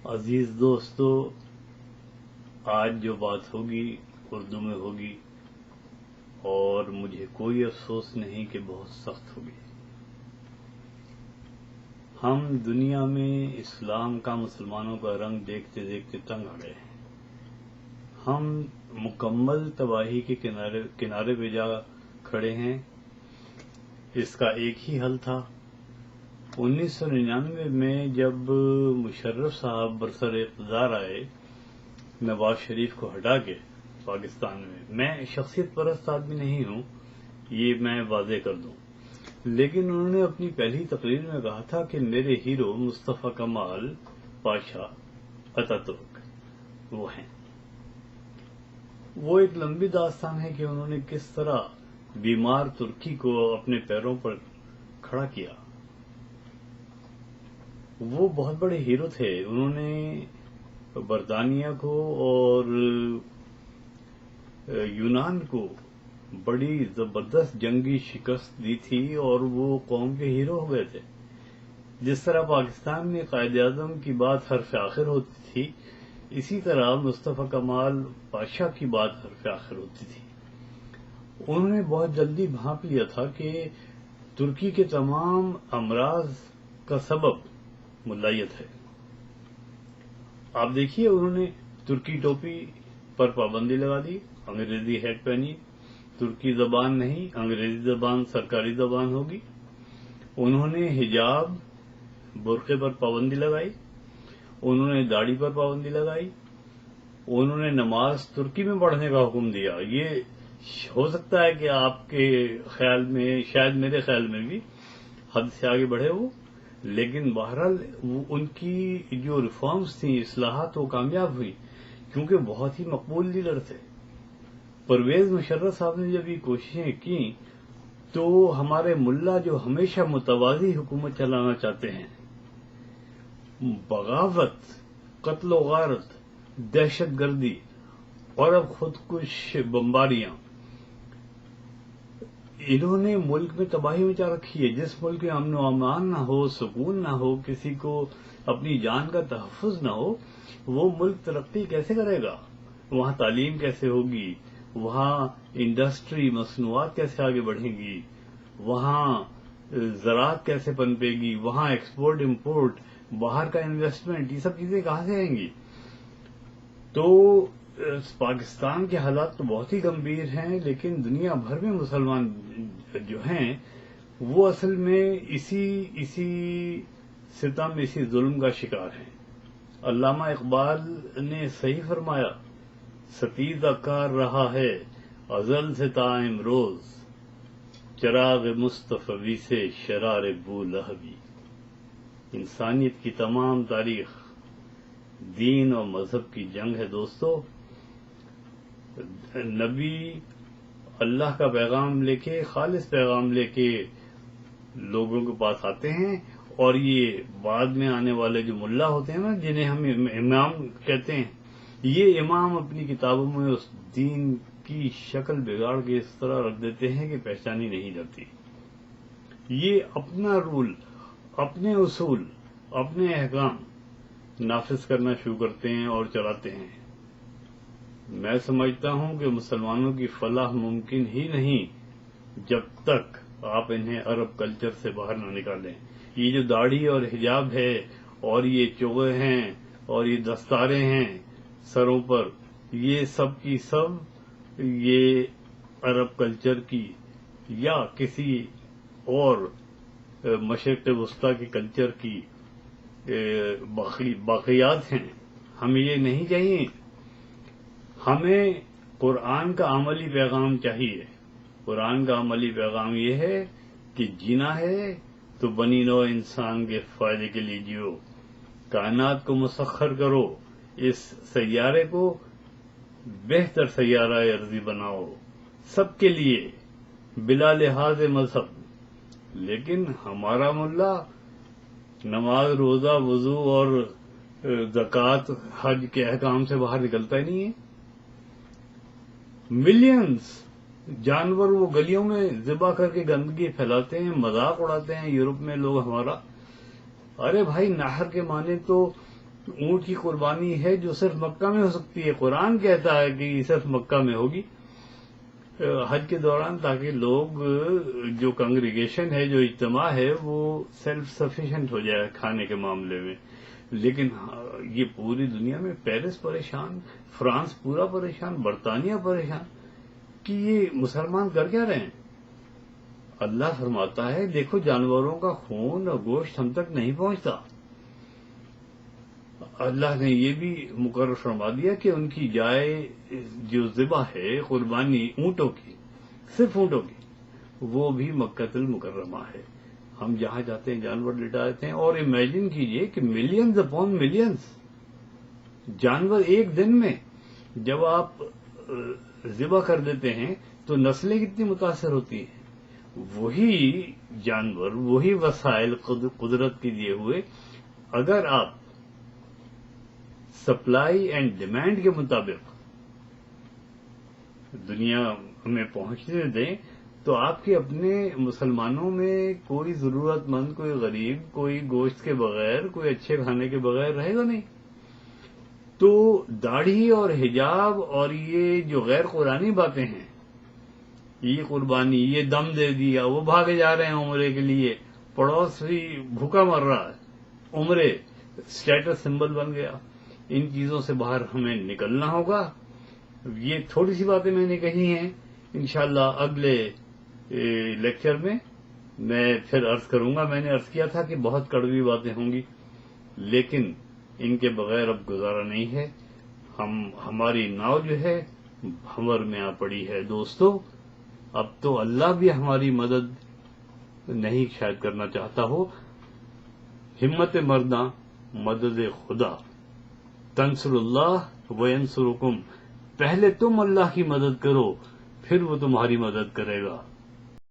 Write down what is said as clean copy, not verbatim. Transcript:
عزیز دوستو، آج جو بات ہوگی اردو میں ہوگی اور مجھے کوئی افسوس نہیں کہ بہت سخت ہوگی۔ ہم دنیا میں اسلام کا، مسلمانوں کا رنگ دیکھتے دیکھتے تنگ آ گئے ہیں۔ ہم مکمل تباہی کے کنارے پہ جا کھڑے ہیں۔ اس کا ایک ہی حل تھا۔ 1999 میں جب مشرف صاحب برسر اقتدار آئے نواز شریف کو ہٹا کے پاکستان میں شخصیت پرست آدمی نہیں ہوں، یہ میں واضح کر دوں، لیکن انہوں نے اپنی پہلی تقریر میں کہا تھا کہ میرے ہیرو مصطفیٰ کمال پاشا اتا ترک وہ ہیں۔ وہ ایک لمبی داستان ہے کہ انہوں نے کس طرح بیمار ترکی کو اپنے پیروں پر کھڑا کیا۔ وہ بہت بڑے ہیرو تھے۔ انہوں نے برطانیہ کو اور یونان کو بڑی زبردست جنگی شکست دی تھی اور وہ قوم کے ہیرو ہو گئے تھے۔ جس طرح پاکستان میں قائد اعظم کی بات حرف آخر ہوتی تھی، اسی طرح مصطفیٰ کمال پاشا کی بات حرف آخر ہوتی تھی۔ انہوں نے بہت جلدی بھانپ لیا تھا کہ ترکی کے تمام امراض کا سبب ملائیت ہے۔ آپ دیکھیے، انہوں نے ترکی ٹوپی پر پابندی لگا دی، انگریزی ہیٹ پہنی، ترکی زبان نہیں، انگریزی زبان سرکاری زبان ہوگی۔ انہوں نے حجاب، برقعے پر پابندی لگائی، انہوں نے داڑھی پر پابندی لگائی، انہوں نے نماز ترکی میں پڑھنے کا حکم دیا۔ یہ ہو سکتا ہے کہ آپ کے خیال میں، شاید میرے خیال میں بھی حد سے آگے بڑھے ہو، لیکن بہرحال ان کی جو ریفارمز تھیں، اصلاحات، وہ کامیاب ہوئی کیونکہ بہت ہی مقبول لیڈر تھے۔ پرویز مشرف صاحب نے جب یہ کوششیں کی تو ہمارے ملا جو ہمیشہ متوازی حکومت چلانا چاہتے ہیں، بغاوت، قتل و غارت، دہشت گردی اور اب خودکش بمباریاں، انہوں نے ملک میں تباہی مچا رکھی ہے۔ جس ملک میں امن و امان نہ ہو، سکون نہ ہو، کسی کو اپنی جان کا تحفظ نہ ہو، وہ ملک ترقی کیسے کرے گا؟ وہاں تعلیم کیسے ہوگی؟ وہاں انڈسٹری، مصنوعات کیسے آگے بڑھیں گی؟ وہاں زراعت کیسے پنپے گی؟ وہاں ایکسپورٹ امپورٹ، باہر کا انویسٹمنٹ، یہ سب چیزیں کہاں سے آئیں گی؟ تو پاکستان کے حالات تو بہت ہی گمبھیر ہیں، لیکن دنیا بھر میں مسلمان جو ہیں وہ اصل میں اسی ستم، اسی ظلم کا شکار ہیں۔ علامہ اقبال نے صحیح فرمایا، ستیزہ کار رہا ہے ازل سے تا امروز، چراغ مصطفی سے شرار بولہبی۔ انسانیت کی تمام تاریخ دین اور مذہب کی جنگ ہے دوستو۔ نبی اللہ کا پیغام لے کے، خالص پیغام لے کے لوگوں کے پاس آتے ہیں، اور یہ بعد میں آنے والے جو ملا ہوتے ہیں نا، جنہیں ہم امام کہتے ہیں، یہ امام اپنی کتابوں میں اس دین کی شکل بگاڑ کے اس طرح رکھ دیتے ہیں کہ پہچانی نہیں جاتی۔ یہ اپنا رول، اپنے اصول، اپنے احکام نافذ کرنا شروع کرتے ہیں اور چلاتے ہیں۔ میں سمجھتا ہوں کہ مسلمانوں کی فلاح ممکن ہی نہیں جب تک آپ انہیں عرب کلچر سے باہر نہ نکالیں۔ یہ جو داڑھی اور حجاب ہے اور یہ چوغے ہیں اور یہ دستاریں ہیں سروں پر، یہ سب کی سب یہ عرب کلچر کی یا کسی اور مشرق وسطیٰ کے کلچر کی باقیات ہیں۔ ہمیں یہ نہیں چاہیے۔ ہمیں قرآن کا عملی پیغام چاہیے۔ قرآن کا عملی پیغام یہ ہے کہ جینا ہے تو بنی نوع انسان کے فائدے کے لیے جیو، کائنات کو مسخر کرو، اس سیارے کو بہتر سیارہ ارضی بناؤ، سب کے لیے بلا لحاظ مذہب۔ لیکن ہمارا ملا نماز، روزہ، وضو اور زکوٰۃ، حج کے احکام سے باہر نکلتا ہی نہیں ہے۔ ملینز جانور وہ گلیوں میں ذبح کر کے گندگی پھیلاتے ہیں، مذاق اڑاتے ہیں یورپ میں لوگ ہمارا۔ ارے بھائی، نہر کے معنی تو اونٹ کی قربانی ہے جو صرف مکہ میں ہو سکتی ہے. قرآن کہتا ہے کہ یہ صرف مکہ میں ہوگی حج کے دوران، تاکہ لوگ جو کنگریگیشن ہے، جو اجتماع ہے، وہ سیلف سفیشینٹ ہو جائے کھانے کے معاملے میں. لیکن یہ پوری دنیا میں پیرس پریشان، فرانس پورا پریشان، برطانیہ پریشان کہ یہ مسلمان کر کیا رہے ہیں. اللہ فرماتا ہے دیکھو جانوروں کا خون اور گوشت ہم تک نہیں پہنچتا. اللہ نے یہ بھی مقرر فرما دیا کہ ان کی جائے جو ذبح ہے قربانی اونٹوں کی، صرف اونٹوں کی، وہ بھی مکہ المکرمہ ہے. ہم جہاں جاتے ہیں جانور لٹا دیتے ہیں. اور امیجن کیجئے کہ ملینز اپون ملینز جانور ایک دن میں جب آپ ذبح کر دیتے ہیں تو نسلیں کتنی متاثر ہوتی ہیں. وہی جانور، وہی وسائل قدرت کے دیے ہوئے، اگر آپ سپلائی اینڈ ڈیمانڈ کے مطابق دنیا میں پہنچنے دیں تو آپ کے اپنے مسلمانوں میں کوئی ضرورت مند، کوئی غریب، کوئی گوشت کے بغیر، کوئی اچھے کھانے کے بغیر رہے گا نہیں. تو داڑھی اور حجاب اور یہ جو غیر قرآنی باتیں ہیں، یہ قربانی، یہ دم دے دیا، وہ بھاگے جا رہے ہیں عمرے کے لیے، پڑوسی بھوکا مر رہا ہے، عمرے اسٹیٹس سمبل بن گیا. ان چیزوں سے باہر ہمیں نکلنا ہوگا. یہ تھوڑی سی باتیں میں نے کہی ہیں، انشاءاللہ اگلے لیکچر میں پھر عرض کروں گا. میں نے عرض کیا تھا کہ بہت کڑوی باتیں ہوں گی، لیکن ان کے بغیر اب گزارا نہیں ہے. ہماری ناؤ جو ہے بھنور میں آ پڑی ہے دوستو. اب تو اللہ بھی ہماری مدد نہیں شاید کرنا چاہتا ہو. ہمت مرداں مدد خدا، تنصر اللہ وینصرکم. پہلے تم اللہ کی مدد کرو، پھر وہ تمہاری مدد کرے گا.